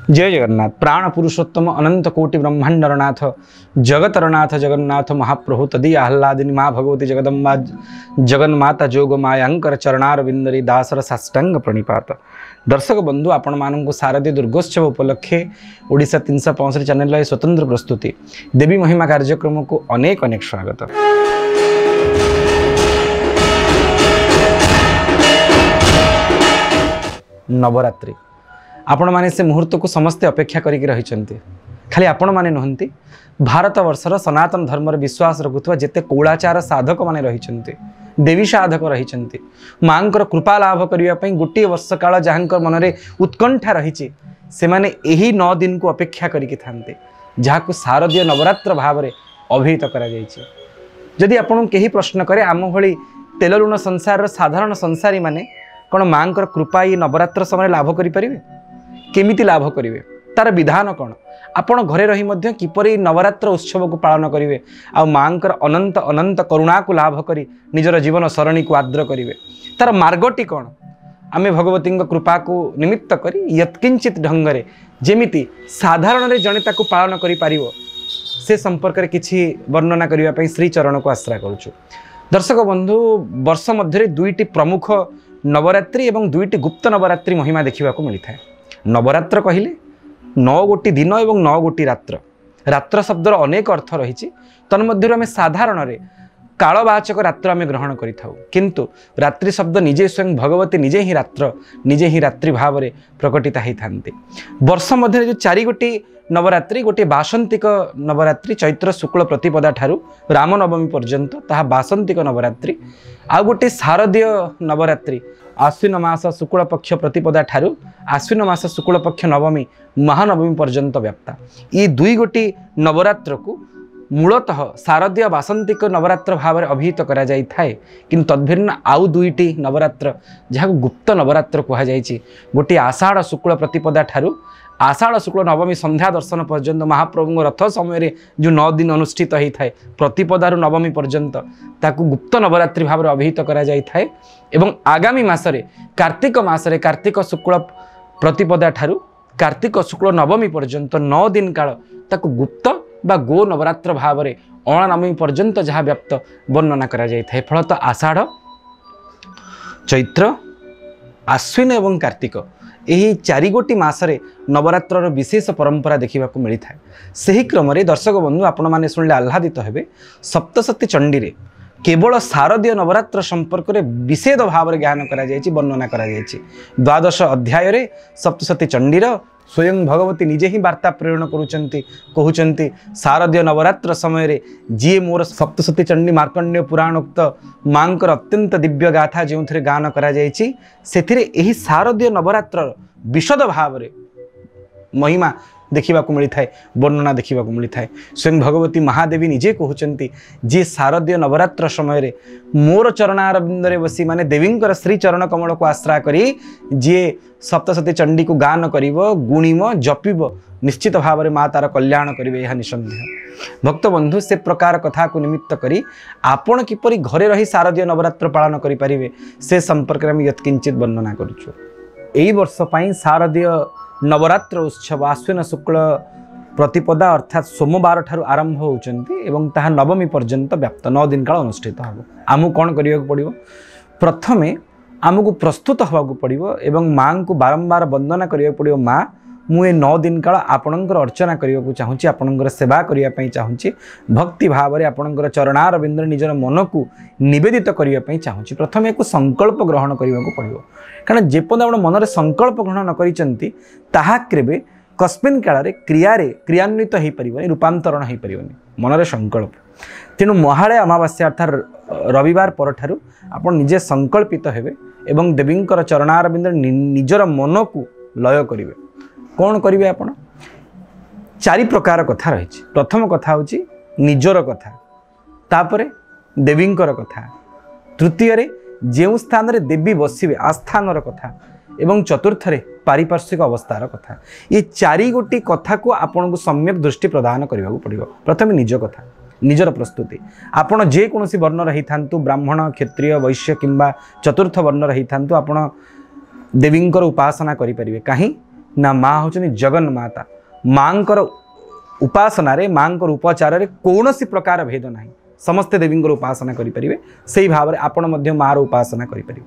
जय जगन्नाथ प्राण पुरुषोत्तम अनंत कोटि ब्रह्मांडर नाथ जगतर नाथ जगन्नाथ महाप्रभु तदीय आह्लादिनी माँ भगवती जगदम्बा जगन्माता जोग मायांकर चरणार बिंदरी दासर साष्टांग प्रणिपात। दर्शक बंधु आपण मानक शारदीय दुर्गोत्सव उपलक्षे ओडिशा 365 चैनल स्वतंत्र प्रस्तुति देवी महिमा कार्यक्रम को अनेक अनेक स्वागत। नवरात्रि आपण माने से मुहूर्त को समस्ते अपेक्षा करिक रहिचंती। खाली आपण माने नहंती, भारत वर्षर सनातन धर्म विश्वास रखुवा जेते कौलाचार साधक माने रहिचंती, देवी साधक रहिचंती, मांकर कृपा लाभ करिया पई गोटे वर्ष काल जहांकर मनरे उत्कंठा रहिछि से माने एही 9 दिन को अपेक्षा करिक थांते, जहाको शारदीय नवरात्र भाव में अभिहित करा जायछि। जदि आपण केही प्रश्न करे आम भली तेल लुण संसार साधारण संसारी माने कौन मांकर कृपा ये नवरात्र समय लाभ करें, केमिति लाभ करेंगे, तार विधान कौन, आपण घरे रही मध्य किपरि नवरात्र उत्सव को पालन करेंगे, आ मांकर अनंत अनंत करुणा को लाभ करी निजर जीवन सरणी को आद्र करेंगे, तार मार्गटी कौन, आमे भगवती कृपा को निमित्त करी यत्किंचित ढंगरे जेमिति साधारण जने ताको पालन करि पारिबो से संपर्क में किछि वर्णना करिवा पई श्री चरण को आश्रय करूछु। दर्शक बंधु, वर्ष मध्य दुईटी प्रमुख नवरात्रि एवं दुईटी गुप्त नवरात्रि महिमा देखा मिलता है। नवरात्र कहले 9 गोटी दिन एवं 9 गोटी रात्र। रात्र शब्दर अनेक अर्थ रही, तन्मध्य आम साधारण कालवाचक रात्र आम ग्रहण करिथाउ, किंतु रात्रि शब्द निजे स्वयं भगवती निजे ही रात्र निजे ही रात्रि भाव में प्रकटिता होता है। वर्ष मध्य जो 4 गोटी नवरात्रि, गोटे बासंतिक नवरात्रि चैत्र शुक्ल प्रतिपदा ठारू रामनवमी पर्यंत ताहा बासंतिक नवरात्रि, आ गोटे शारदीय नवरात्रि आश्विन मास शुक्ल पक्ष प्रतिपदा ठारू आश्विन मास शुक्ल पक्ष नवमी महानवमी पर्यंत व्याप्ता। ये 2 गोटी नवरात्र को मूलतः शारदीय बासंतिक नवरात्र भाव में अभिहित करा जाई थाए, किंतु तद्भिन्न आउ 2टी नवरात्र जहाँ गुप्त नवरात्र कहा जायछि। गोटे आषाढ़ शुक्ल प्रतिपदा ठारू आषाढ़ शुक्ल नवमी संध्या दर्शन पर्यंत महाप्रभु रथ समय जो 9 दिन अनुष्ठित होता है प्रतिपदारु नवमी पर्यंत ताकू गुप्त नवरात्रि भाव में अभिहित करा जाई थाए, एवं आगामी मासरे कार्तिक मासरे कार्तिक शुक्ल प्रतिपदा ठारू कार्तिक शुक्ल नवमी पर्यंत 9 दिन काल ताकू गुप्त बा गो नवरात्र भाव में अणानवमी पर्यंत जहाँ व्याप्त वर्णना करा जाई थाए। फलत आषाढ़ चैत्र आश्विन एवं कार्तिक यही 4 गोटी मासरे नवरात्र विशेष परंपरा देखा मिलता है। सही क्रम दर्शक बंधु आपण मैंने शुणिले आह्लादित हेबे। सप्तशती चंडी रे केवल शारदीय नवरात्र संपर्क में विषेद भाव में ज्ञान करा जायछि, वर्णना करा जायछि। 12 अध्याय रे सप्तशती चंडीर स्वयं भगवती निजे ही वार्ता प्रेरण करुचंती, कहउचंती शारदीय नवरात्र समय रे जी मोर सप्तशती चंडी मार्कंडेय पुराणोक्त मांकर अत्यंत दिव्य गाथा जो गान करा जायछि, सेथिरे एही शारदीय नवरात्र विशद भाव रे महिमा देखा मिलता है, वर्णना देखा मिलता है। स्वयं भगवती महादेवी निजे कहउचंती जी शारदीय नवरात्र समय रे मोर चरणारविंदरे बसी माने देवींकर श्री चरण कमल को आश्रय करी जी सप्तशती चंडी को गान करिवो, गुणिम जपिब, निश्चित भाव में माँ तार कल्याण करिवे, यह निसंदेह। भक्त बंधु, से प्रकार कथा को निमित्त करी आपण किपरि घरे रही शारदीय नवरात्र पालन करि परिवे से संपर्क में यत्किंचित वर्णना करूछु। एई वर्ष पई शारदीय नवरात्र उत्सव आश्विन शुक्ल प्रतिपदा अर्थात सोमवार ठारू आरंभ होउचंती एवं ताहा नवमी पर्यंत व्याप्त 9 दिन काल अनुष्ठित हबो। आमु कोन करिया पड़िबो, प्रथमे आमको प्रस्तुत होगा पड़ो एवं माँ को बारंबार वंदना करिया पड़ो। माँ मुझे 9 दिन काल आपणकर अर्चना करने को चाहूँगी, आपणकर सेवा करने चाहूँगी, भक्ति भाव में आपणकर चरणार बिंदु निजर मन को निवेदित करने चाहूँगी। प्रथम एक संकल्प ग्रहण करने को पड़ो, कारण जेपर्यंत आप मनरे संकल्प ग्रहण न करिसेंती ताहा केबे कस्मिन् काल क्रियान्वित हो पारिबनी, रूपांतरण हो पारिबनी मनरे संकल्प। तेणु महालय अमावास्या अर्थात रविवार परठारु आपण निजे संकल्पित हेबे एवं देवींकर चरणारविंद निजर मन को लय करिवे। कौन करिवे आपण? 4 प्रकार कथा रही। प्रथम कथा होची निजर कथा, तापरे देवींकर कथा, तृतीय रे जेउ स्थान रे देवी बसिवे आस्थानर कथा, एवं चतुर्थ रे पारिपार्श्विक अवस्थार कथा। ये 4 गोटी कथा को आपण को सम्यक दृष्टि प्रदान करने पड़ो। प्रथम निज कथा, निजर प्रस्तुति। आपण जेकोसी वर्ण रही था, ब्राह्मण क्षत्रिय वैश्य किंबा चतुर्थ वर्ण रही था, आपण देवींकर उपासना करें। कहीं ना माँ होचनी जगन्माता। माँकर उपासना रे माँकर उपचार रे कौनसी प्रकार भेद ना समस्ते देवी उपासना करें से भाव में आपण माँ उपासना करें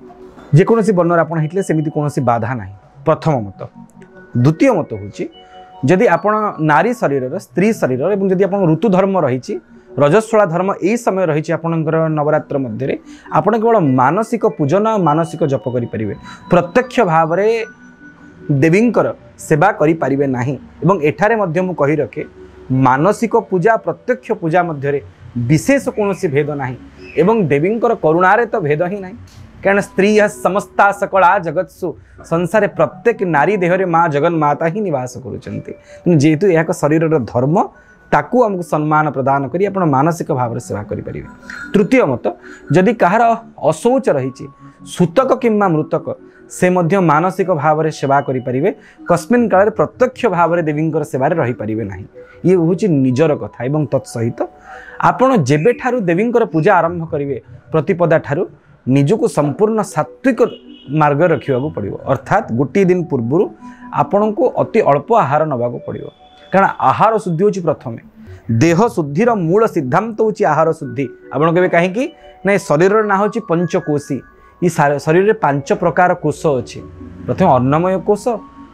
जेकोसी वर्णर आप होते सेमती कौन बाधा ना प्रथम मत। द्वितीय मत हूँ जदि आपण नारी शरीर स्त्री शरीर और जदि आप ऋतु धर्म रही रजस्वला धर्म यही समय रही आपणकर नवरात्र मध्य आप केवल मानसिक पूजन मानसिक जप करें प्रत्यक्ष भाव में देवींकर सेवा करें ना। एठारे मध्य मु कही रखे मानसिक पूजा प्रत्यक्ष पूजा मध्य विशेष कौन भेद ना एवं देवींकर करुणार तो भेद ही ना कारण स्त्री समस्ता सकला जगत्सु संसार प्रत्येक नारी देहरे माँ जगन्माता ही निवास करुँच जेहेतु यह शरीर धर्म ताकू आमको सम्मान प्रदान करी आपण मानसिक भाव में सेवा करें। तृतीय मत जदि कहार अशौच रही सूतक किंबा मृतक से मध्य मानसिक भाव में सेवा करें कस्मिन काल प्रत्यक्ष भाव में देवी सेवा रही पारे ना ये हूँ निजर कथा एवं तत्सहित आपण जेबे ठारू देवी पूजा आरंभ करेंगे प्रतिपदा ठारू निजको संपूर्ण सात्विक मार्ग रखा पड़ो अर्थात गोटे दिन पूर्व आपण को अति अल्प आहार नवाक पड़ो कारण आहार शुद्धि हूँ प्रथम देह शुद्धिर मूल सिद्धांत हूँ आहार शुद्धि। आपड़ के कहीं ना शरीर ना हूँ पंचकोशी ये शरीर में 5 प्रकार कोश अच्छे प्रथम अन्नमय कोश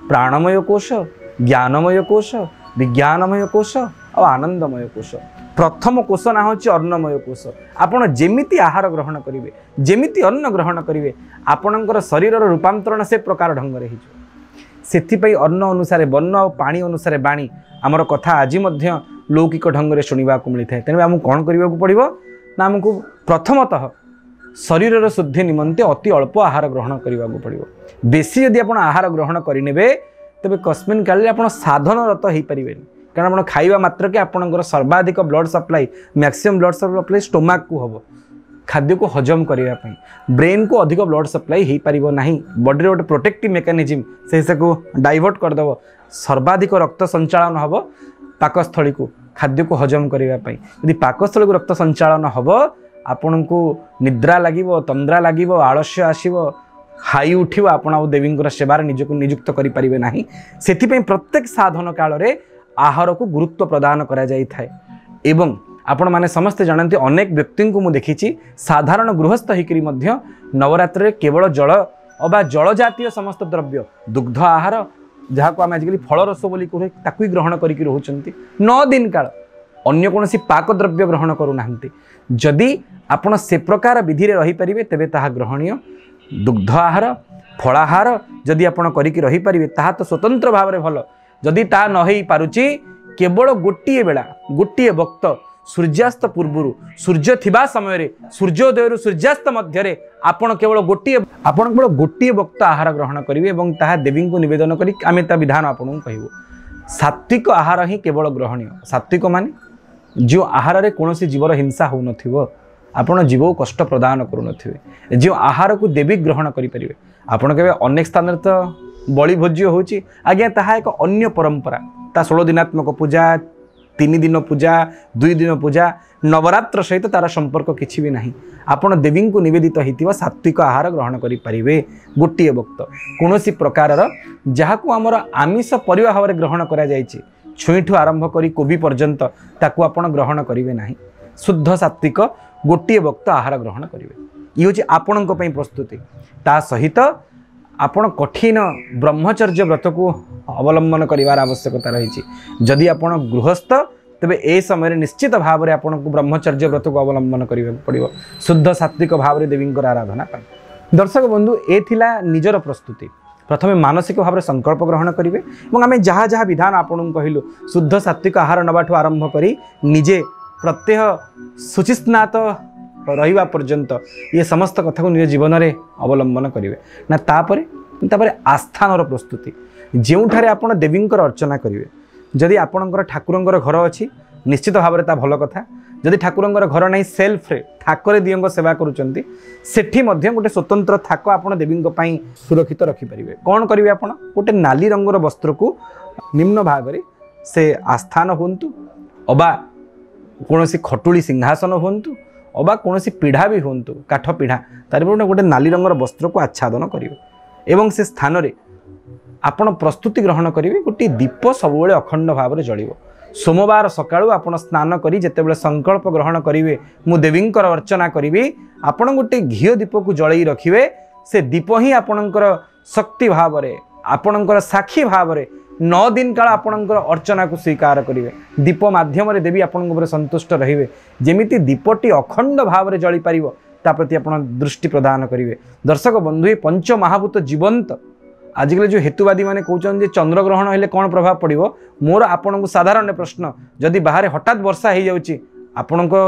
प्राणमय कोश ज्ञानमय कोश विज्ञानमय कोश और आनंदमय कोश। प्रथम कोश ना हूँ अन्नमय कोश आपड़ जेमिति आहार ग्रहण करेंगे जेमिति अन्न ग्रहण करेंगे आपणकर शरीर रूपांतरण से प्रकार ढंग से से अन्न अनुसार बन्न और पानी अनुसार बाणी आमर कथा आज लौकिक ढंग से शुणा मिलता है। तेनाली आमको कौन करने पड़ो ना आमको प्रथमतः शरीर शुद्धि निमंते अति अल्प आहार ग्रहण करने पड़ो। बेसी यदि आप आहार ग्रहण करेंगे तेरे कस्मिन काल आप साधनरत हो पारे कारण आप खाइबा मात्र के आपंकर सर्वाधिक blood supply maximum blood supply stomach को हम खाद्य को हजम करने ब्रेन को अधिक ब्लड सप्लाई हो पार ना बॉडी गोटे प्रोटेक्टिव मेकानिज्म से डाइवर्ट करदेव सर्वाधिक रक्त संचालन हम पाकस्थली को खाद्य को हजम करने यदि पाकस्थली को रक्त संचालन हम आपण को निद्रा लगे तंद्रा लगे आलस्य आसव हाई उठो आपण देवी सेवार निजक नियुक्त करें ना से प्रत्येक साधन काल में आहार को गुरुत्व प्रदान करा जाय थाए। एवं आपण माने समस्ते जानते अनेक व्यक्ति को मुझे देखी साधारण गृहस्थ होकर नवरात्र केवल जल अबा जल जातीय समस्त द्रव्य दुग्ध आहार जहाँ को आम आजिकल फल रस बोली कहे ताकू ग्रहण करके रोचंती 9 दिन काल अन्य कौन पाक द्रव्य ग्रहण करूना जदि आपण से प्रकार विधि रे रही पारिबे तेबे ताहा ग्रहणीय दुग्ध आहार फलाहार जदि आपण करिके रही पारिबे ताहा तो स्वतंत्र भाव में भल जदि ता न होई पारुची केवल गोटे बेला गोटे वक्त सूर्यास्त पूर्व सूर्य थिबा समय रे सूर्योदय सूर्यास्त मध्य आपण केवल गोटे वक्त आहार ग्रहण करेंगे और ताहा देवी को निवेदन करी आमे ता विधान आपन कहबो। सात्विक आहार ही केवल ग्रहणीय सात्विक माने जो आहार रे कौन जीवर हिंसा हो नथिबो आपण जीव को कष्ट प्रदान करुनथिबे जो आहार को देवी ग्रहण करें आपण के अनेक स्थान तो बलि भोज्य होची आज्ञा ताहा एक अन्य परंपरा ता 16 दिनात्मक पूजा 3 दिन पूजा 2 दिन पूजा नवरात्र सहित तार संपर्क किसी भी नहीं आपण देवी को निवेदित होता सात्विक आहार ग्रहण करें गोटे वक्त कौन प्रकार जहाँ को आमर आमिष परिवा भाव में ग्रहण कर छुईठू आरंभ कर कोबी पर्यंत ताकू आपण ग्रहण करेंगे ना शुद्ध सात्विक गोटे वक्त आहार ग्रहण करेंगे ये हूँ आपण प्रस्तुति ता सहित आपण कठिन ब्रह्मचर्य व्रत को अवलंबन करार आवश्यकता रही जदि आपण गृहस्थ तेबे ए समय निश्चित भाव में आपन को ब्रह्मचर्य व्रत को अवलंबन करने पड़ो शुद्ध सात्विक भाव में देवी आराधना पाई। दर्शक बंधु ए थिला निजर प्रस्तुति प्रथमे मानसिक भाव में संकल्प ग्रहण करेंगे और आम जहाँ जहाँ विधान आपन कहलु शुद्ध सात्विक आहार नवाठू आरंभ करी निजे प्रत्यह शुचिस्नात रहिबा पर्यंत ये समस्त कथा को निज जीवन में अवलंबन करेंगे ना तापर आस्थानर प्रस्तुति जोठारे आपण देवी अर्चना करेंगे जदि आपणकर ठाकुरंकर घर अच्छी निश्चित भाव में भल कथा जदि ठाकुरंकर घर नहीं सेल्फ रे ठाकुरे दियों सेवा करुँच सेठी गोटे स्वतंत्र थाक आप देवी सुरक्षित रखिपारे कौन करेंगे आप गोटे नाली रंगर वस्त्र को निम्न भाग में से आस्थान हूँ अबा कौन खटुली सिंहासन हूँ अबा कौन पीढ़ा भी हूँ काठ पीढ़ा तार गोटे नाली रंगर वस्त्र को आच्छादन करेंगे एवं से स्थान रे आपण प्रस्तुति ग्रहण करेंगे गोटे दीप सब अखंड भाव में जलिब। सोमवार सकाळु आपण स्नान करी जेतेबेले संकल्प ग्रहण करेंगे मु देवींकर अर्चना करी आपण गोटे घी दीप को जलई रखिए। से दीप ही आपणकर शक्ति भाव में आपणकर साक्षी भाव में 9 दिन काल आपणकर अर्चना को स्वीकार करेंगे। दीप माध्यम देवी आपण संतुष्ट रहिबे। जेमिति दीपटी अखंड भाव में जली पारिबो ता प्रति आपण दृष्टि प्रदान करेंगे। दर्शक बंधु ये पंच महाभूत जीवंत आजिकल जो हेतुवादी मैंने कहते चंद्रग्रहण हेले कौन प्रभाव पड़ो मोर आपन को साधारण प्रश्न जदि बाहर हठात वर्षा हो जाऊँगी आपण को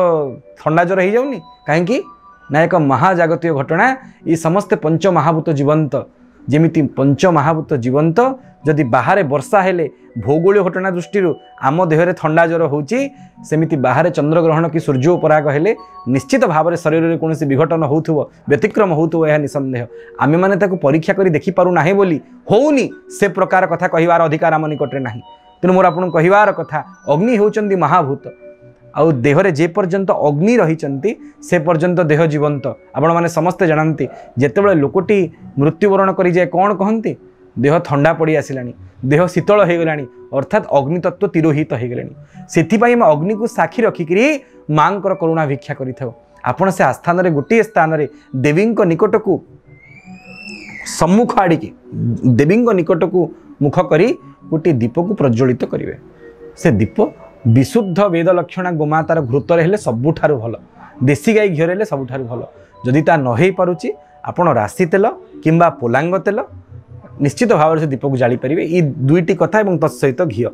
थंडा ज्वर हो जाऊनी कहीं ना एक महाजागत घटना। ये समस्ते पंच महाभूत जीवंत जेमिति पंच महाभूत जीवंत जदि बाहर वर्षा हेले भौगोलिक घटना दृष्टि आम देहरे थंडा ज्वर होची सेमिति बाहर चंद्रग्रहण कि सूर्योपराग हेले निश्चित भाव में शरीर में कौन विघटन होथुव व्यतिक्रम होथुव यह निसंदेह। आमे माने ताकु परीक्षा करी देखि पारु नाही बोली होउनी से प्रकार कथा कहिवार अधिकार आम निकटरे नाही। तेणु मोर आपन कहिवार कथा अग्नि होचंदी महाभूत आउ देहरे जे पर्यंत अग्नि रही से पर्यंत देह जीवंत। आपण माने समस्ते जानती जेतेबेले लोकटी मृत्युवरण करी जाए कौन कहती देह ठंडा पड़ी आसिलानी देह शीतल हो गलानी अर्थात अग्नितत्व तिरोहित हो गलानी। से अग्नि को साक्षी रखिकी माँ करुणा भिक्षा कर से आस्थान गोटे स्थान देवी निकट को सम्मुख आड़िकी देवी निकट को मुख करी गोटे दीप को प्रज्वलित करेंगे। से दीप विशुद्ध वेद लक्षणा गोमातार घृतर हेले सबुठारु भल देसी गाई घीर हेले सबुठारु भल। जदि ता न हो पारुची आपण राशि तेल किंबा पोलांग तेल निश्चित भाव से दीप को जाली पारे। ये दुईटी कथा और तत्सहित घी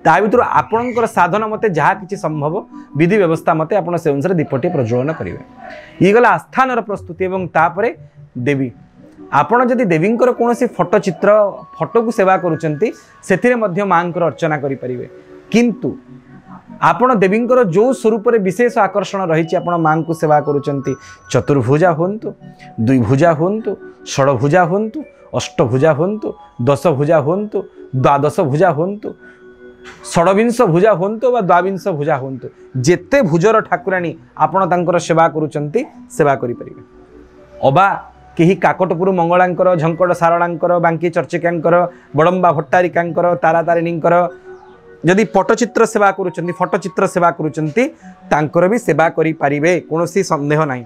ता भर आपणकर साधन मते जहाँ किसी संभव विधि व्यवस्था मते आप से अनुसार दीपटी प्रज्वलन करेंगे। ये गला आस्थान प्रस्तुति और तापर देवी आपण जदि देवींकर कौन फटोचित्र फटो को सेवा करुँचे से माँ अर्चना करें किंतु आपण देवींकर जो स्वरूप विशेष आकर्षण रही आपण माँ को सेवा करुँच चतुर्भुजा होंतु द्विभुजा होंतु षडभुजा होंतु अष्टभुजा होंतु दशभुजा होंतु द्वादश भुजा होंतु षडविंश भुजा होंतु वा द्वाविंश भुजा होंतु जेते भुजर ठाकुराणी आपण तांकर सेवा करुँच सेवा करें। अबा कहीं काकटपुर मंगलांकर झंकड़ सारणांकर बांकी चर्चिकांकर बड़म्बा भट्टारिकांकर तारातारिणींकर जदि पट्टचित्र सेवा करुँच फटोचित्र सेवा करुँच भी सेवा करें कौन संदेह ना।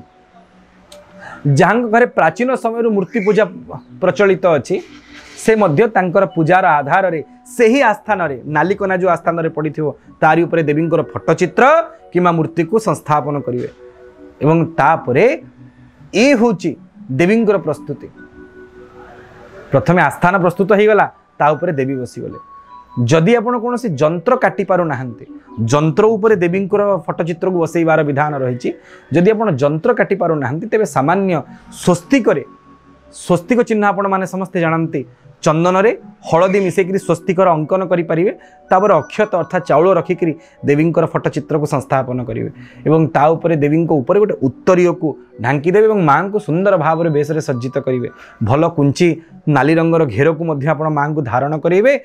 जहाँ घरे प्राचीन समय मूर्ति पूजा प्रचलित अच्छी से मध्य तांकर पूजार आधार रे से ही आस्थान रे नालिकना जो आस्थान रे पड़ी तारी उपरे देवींकर फटोचित्र किंबा मूर्ति को संस्थापन करेंगे। एवं तापरे ये होची देवींकर प्रस्तुति प्रथमे आस्थान प्रस्तुत हो गला ता उपरे देवी बसीगले। जदि आपण कौन जंत्र काटी पारु नाहंते जंत्र उपरे देवींकर फटोचित्र को बसैबार विधान रही। जदि आप जंत्र काटी पारु नाहंते तेबे सामान्य स्वस्तिक चिन्ह आपण माने समस्ते जानती चंदन रे हलदी मिसेकरी स्वस्तिकर अंकन करें तापर अक्षत अर्थात चाउल रखिकी देवींकर फटोचित्र को संस्थापन करेंगे एवं ता उपरे देवी गोटे उत्तरीय को ढांकीदेवे और माँ को सुंदर भाव में बेस सज्जित करेंगे। भल कुंची नाली रंगर घेर को आप माँ को धारण करेंगे।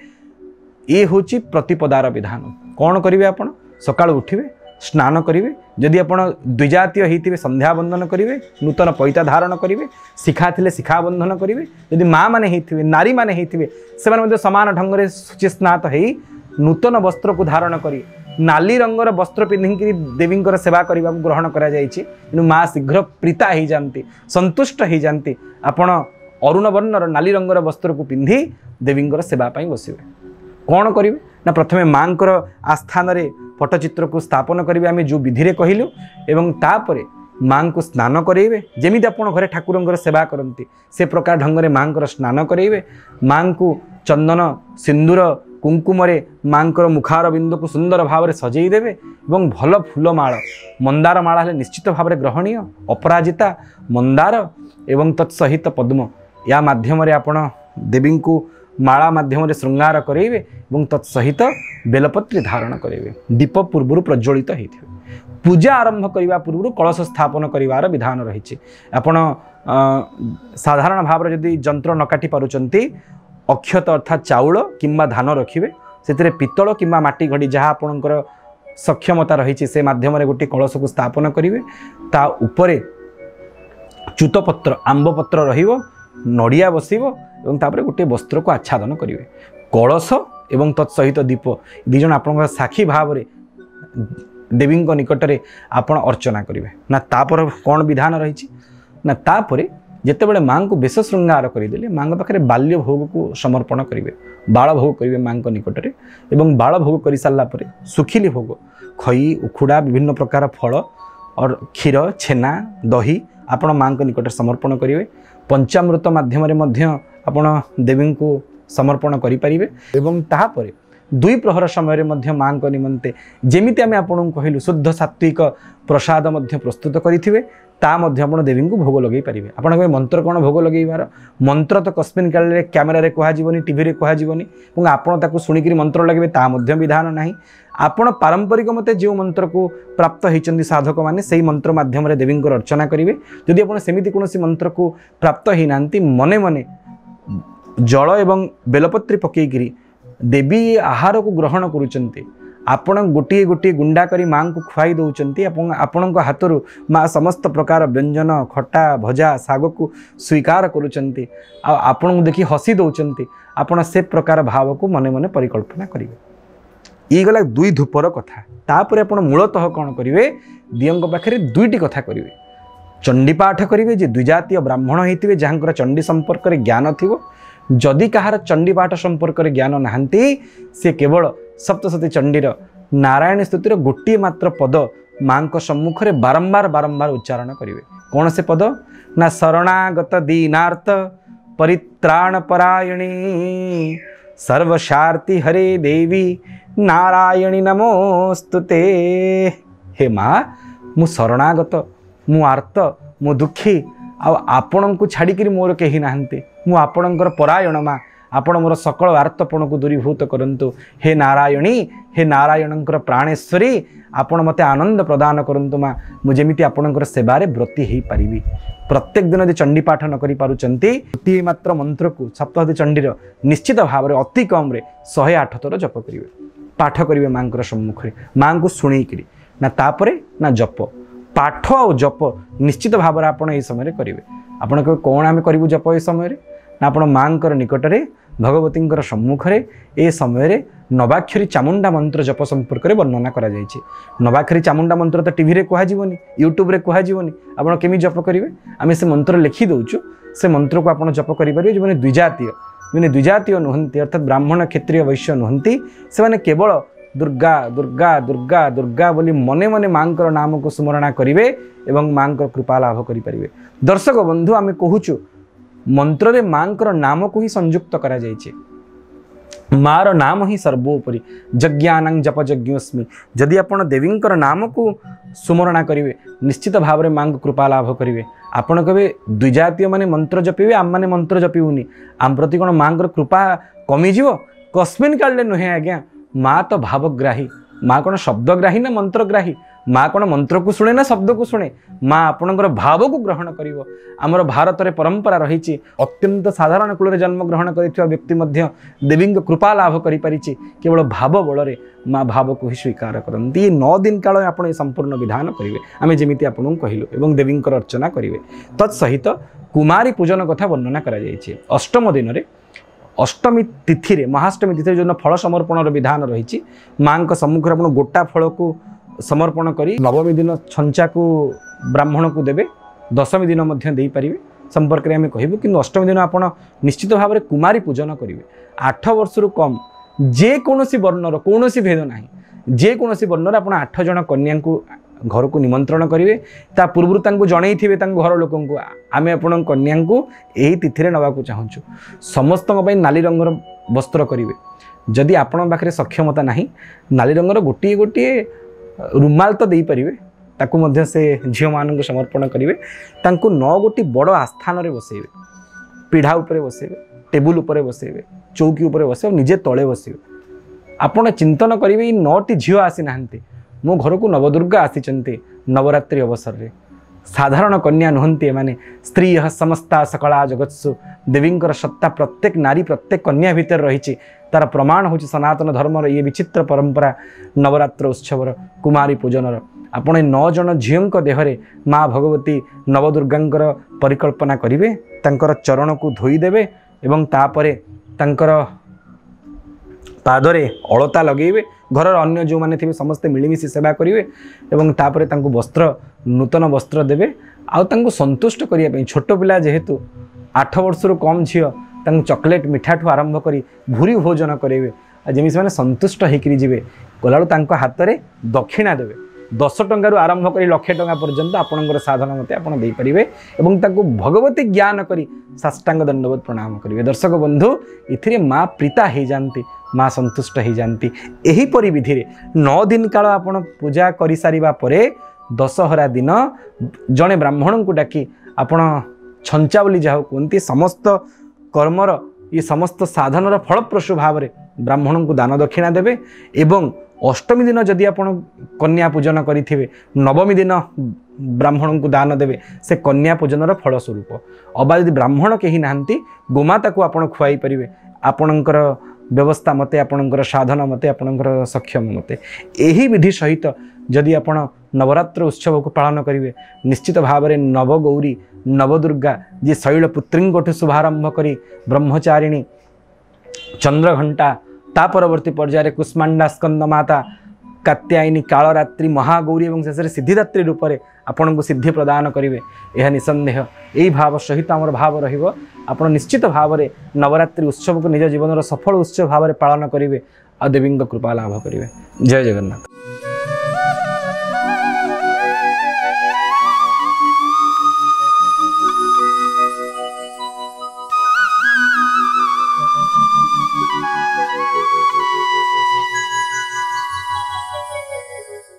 ये हूँ प्रतिपदार विधान। कौन करेंगे आप सका उठे स्नान करेंगे जदि आप द्विजातीय होते संध्या बंधन करेंगे नूतन पैता धारण करेंगे शिखा थे शिखा बंधन करेंगे जदि माँ मैंने होते नारी मैंने होते से सामान ढंग से शुचि स्नात हो नूतन वस्त्र को धारण कर नाली रंगर वस्त्र पिंधिकी देवींकर सेवा करने को ग्रहण कर माँ शीघ्र प्रीता हो जाती संतुष्ट हो जाती। आपण अरुण वर्णर नाली रंगर वस्त्र को पिंधि देवींकर सेवाई बसवे। कौन करेंगे ना प्रथमे माँ आस्थान पट्टचित्र को स्थापन करेंगे आम जो विधि रे कहलु एवं तापरे माँ को स्नान करेंगे जमी आप घरे ठाकुर सेवा करती से प्रकार ढंग से माँ स्नान करेंगे। माँ को चंदन सिंदूर कुंकुम माँ मुखार बिंदु को सुंदर भाव में सजईदेवे और भल फूलमाल मंदार माला है निश्चित भाव में ग्रहणीय अपराजिता मंदार एवं तत्सहित पद्म या माध्यम आपण देवी को माला माध्यम श्रृंगार करेंगे और तत्सहित बेलपत्री धारण करेंगे। दीप पूर्व प्रज्वलित होते पूजा आरंभ करने पूर्व कलश स्थापन करार विधान रही। आपण साधारण भाव में जदि जंत्र न काटी पारुचंती अक्षत अर्थात चाउल किंबा धान रखिए से पितल किंबा माटी घड़ी जहाँ आपणकर सक्षमता रही से माध्यम गोटे कलश को स्थापन करेंगे। ता उपरे चूतपत्र आंबपत्र रहिबो नड़िया बसैब और तापर गोटे वस्त्र को आच्छादन करेंगे कलश एवं तत्सहित दीप दिज आप साक्षी भाव में देवी निकट में आप अर्चना करेंगे ना तापर कौन विधान रही ना तापर जितेबाला माँ को बेश श्रृंगार करदे माँ पाखे बाल्य भोग को समर्पण करेंगे बाल भोग करेंगे माँ निकट में एवं बाल भोग कर सारापर सुखिली भोग खई उखुड़ा विभिन्न प्रकार फल और क्षीर छेना दही आपण माँ निकट समर्पण करेंगे पंचामृत मध्यम आपण देवी को समर्पण करें एवं तापर दुई प्रहर समय माँ निमंते जेमिति आम आपन कहलु शुद्ध सात्विक प्रसाद प्रस्तुत करेंगे ता आप देवी को भोग लगे पारे आपड़ कहे मंत्र कौन भोग लगेबार मंत्र तो कस्मिन काल में कैमेरा कहजी टीवी रे कहजी आपड़ शुणिक मंत्र लगे ता विधान ना आपण पारंपरिक मते जो मंत्र को प्राप्त होती साधक मैंने से मंत्र मध्यम देवी अर्चना करेंगे जदि आप सेमती कौन मंत्र को प्राप्त होना मने मने जल एवं बेलपत्री पकईकि देवी आहार को ग्रहण करुचंती आपण गोटे गोटे गुंडा करी माँ को खुआई दौरान आपण हाथों माँ समस्त प्रकार व्यंजन खटा भजा शाग को स्वीकार करुचंती आपण को देखी हसी दौरान आपण से प्रकार भाव को मने मने परिकल्पना करेंगे ये गला दुई धूपर कथा तापर आप मूलतः कौन करेंगे दियंक पाखे दुईटी कथा करेंगे चंडी पाठ करेंगे जे द्विजातीय ब्राह्मण होते जहाँ चंडी संपर्क में ज्ञान थी जदि कहार चंडी पाठ संपर्क में ज्ञान नहांती से केवल सप्तशती चंडीर नारायण स्तुतिर गोटे मात्र पद माँ सम्मुख में बारंबार बारंबार उच्चारण करेंगे कौन से पद ना शरणागत दीनार्थ परित्राण परायणी सर्वशार्ति हरे देवी नारायणी नमोस्तुते। हे माँ मु शरणागत मु आर्त मु दुखी आपण को छाड़ी मोर कहीं नहांते मु आपणकर परायण माँ आपण मोर सकल आर्तपण को दूरीभूत करंतु हे नारायणकर प्राणेश्वरी आपण मते आनंद प्रदान करंतु माँ मुझेमिति आपणकर सेवारे व्रती हो पारि प्रत्येक दिन जो चंडी पाठ न करि पारुचंती गोटे मात्र मंत्र को सप्तशती चंडीर निश्चित भाव में अति कम 108 थर जप करेंगे पाठ करेंगे माँ सम्मुख में माँ को शुणिकी ना तापरे ना जप पाठ और जप निश्चित भाव में आपड़ ये समय करेंगे आपड़ कौन आम करूँ जप ये समय ना आप माँ निकट में भगवती सम्मुख में ए समय नवाक्षरी चामुंडा मंत्र जप संपर्क में वर्णना करा जायछि। नवाक्षरी चामुंडा मंत्र तो टीवी रे कहजीवनी यूट्यूब रे कहजीवनी आपड़ केमी जप करेंगे आम से मंत्र लिखि दौचु से मंत्र को आप जप करेंगे जो मैंने द्विजातीय नुहंती अर्थात ब्राह्मण क्षत्रिय वैश्य नुहंती से केवल दुर्गा दुर्गा दुर्गा दुर्गा बोली मने मने माँ नाम को स्मरणा करेंगे एवं माँ कृपा लाभ करें। दर्शक बंधु आम कहूचु मंत्र रे माँ नाम को ही संयुक्त करा जायछि मार नाम ही सर्वोपरि यज्ञानं जप यज्ञोस्मि जदि आपण देवी नाम को सुमरणा करेंगे निश्चित भाव में माँ कृपा लाभ करेंगे आपण कहे द्विजातीय माने मंत्र जपिबे आम माने मंत्र जपिबुनी आम प्रति कौन माँ कृपा कमिज कस्मिन काल नुहे आज्ञा माँ तो भावग्राही माँ कौन शब्दग्राही ना मंत्रग्राही माँ कौन मंत्र को शुणे ना शब्द को शुणे माँ आपणकर भाव को ग्रहण करिवो। आमर भारत रे परंपरा रही अत्यंत साधारण कूल जन्म ग्रहण कर व्यक्ति देवी कृपा लाभ करि केवल भाव बल माँ भाव को ही स्वीकार करती 9 दिन काल आप संपूर्ण विधान करेंगे आम जमीती आपको कहलु एवं देवी अर्चना करेंगे तत्सहित कुमारी पूजन कथा वर्णना करा जायछि। अष्टम दिन रे अष्टमी तिथि रे महाअष्टमी तिथि जो फल समर्पण विधान रही माँ सम्मुख आप गोटा फल को समर्पण करी नवमी दिन छंचा को ब्राह्मण को देवे दशमी दिन दे पारे संपर्क में आम कहूँ कि अष्टमी दिन आप निश्चित भाव में कुमारी पूजन करेंगे 8 वर्ष कम जेकोसी वर्णर कौन भेद ना जेकोसी वर्णर आप 8 जन कन्या को घर को निमंत्रण करेंगे ता पूर्व जन घर लोक आम आप कन्या को यही तिथि नवा चाहूँ समस्त नाली रंगर वस्त्र करेंगे जदि आपण पाखे सक्षमता ना नाली रंगर गोटे गोटे रुमाल तो दे पारे ताकू मध्य से झील मान समर्पण करेंगे 9 गोटी बड़ आस्थान रे बसैबे पीढ़ा उपरे बसैबे टेबुल उपरे बसैबे चौकी उपरे बसैबे निजे तले बसैबे आपण चिंतन करेंगे 9टी झील आसी नाहंती मो घर को नवदुर्गा आसी नवरात्रि अवसर रे साधारण कन्या नुहंती माने स्त्री समस्ता सकला जगत्सु देवींकर सत्ता प्रत्येक नारी प्रत्येक कन्या भीतर रही तार प्रमाण होची सनातन धर्मर ये विचित्र परंपरा नवरात्र उत्सवर कुमारी पूजनर आपण 9 जन झील देहरे माँ भगवती नवदुर्गांकर परिकल्पना करेंगे तांकर चरण को धोईदेवे एवं तापरे तांकर पादरे अलता लगेबे घर अन्य जो माने थे समस्ते मिलमिशि सेवा करेंगे एवं तापरे तांको वस्त्र नूतन वस्त्र देवे आउ तांको संतुष्ट करने छोट पिला जेहेतु 8 वर्ष कम झील तांको चॉकलेट मिठा ठू आरंभ करी भूरी भोजन करेंगे जमी से संतुष्ट होकर जी गला तांको हाथ में दक्षिणा देवे 10 टंकार आरंभ कर लक्षे टंका पर्यंत आपणकर साधन मते आपड़ देपारे और भगवती ज्ञान करी साष्टांग दंडवत प्रणाम करेंगे। दर्शक बंधु इथिरे माँ प्रीता हो जाती माँ संतुष्ट हो जाती एहीपरि विधि 9 दिन काल आपण पूजा कर सारिबा परे दशहरा दिन जड़े ब्राह्मण को डाकी आपण छंचा बोली जहाँ कहते समस्त कर्मर ये समस्त साधनर फलप्रसू भाव में ब्राह्मण को दान दक्षिणा देवे एवं अष्टमी दिन जदि आप कन्या पूजन करेंगे नवमी दिन ब्राह्मण को दान देवे से कन्या पूजनर फलस्वरूप अबा यदि ब्राह्मण कहीं नहांती गोमाता को आपण खुआई पारे आपणकर व्यवस्था मते आपणकर साधन मते आपणकर सक्षम मते यही विधि सहित जदि आपण नवरात्र उत्सव को पालन करेंगे निश्चित भाव में नवगौरी नवदुर्गा जी शैलपुत्री शुभारंभ करी ब्रह्मचारिणी चंद्रघंटा ता परवर्ती पर्यायर कुष्मांडा स्कंद माता कात्यायनी कालरात्रि महागौरी और शेष सिद्धिदात्री रूप में आपण को सिद्धि प्रदान करेंगे यह निसंदेह यही भाव सहित आमर भाव रहिबो आपण निश्चित भाव में नवरात्रि उत्सव को निज जीवन सफल उत्सव भाव में पालन करेंगे और देवी कृपा लाभ करेंगे। जय जगन्नाथ।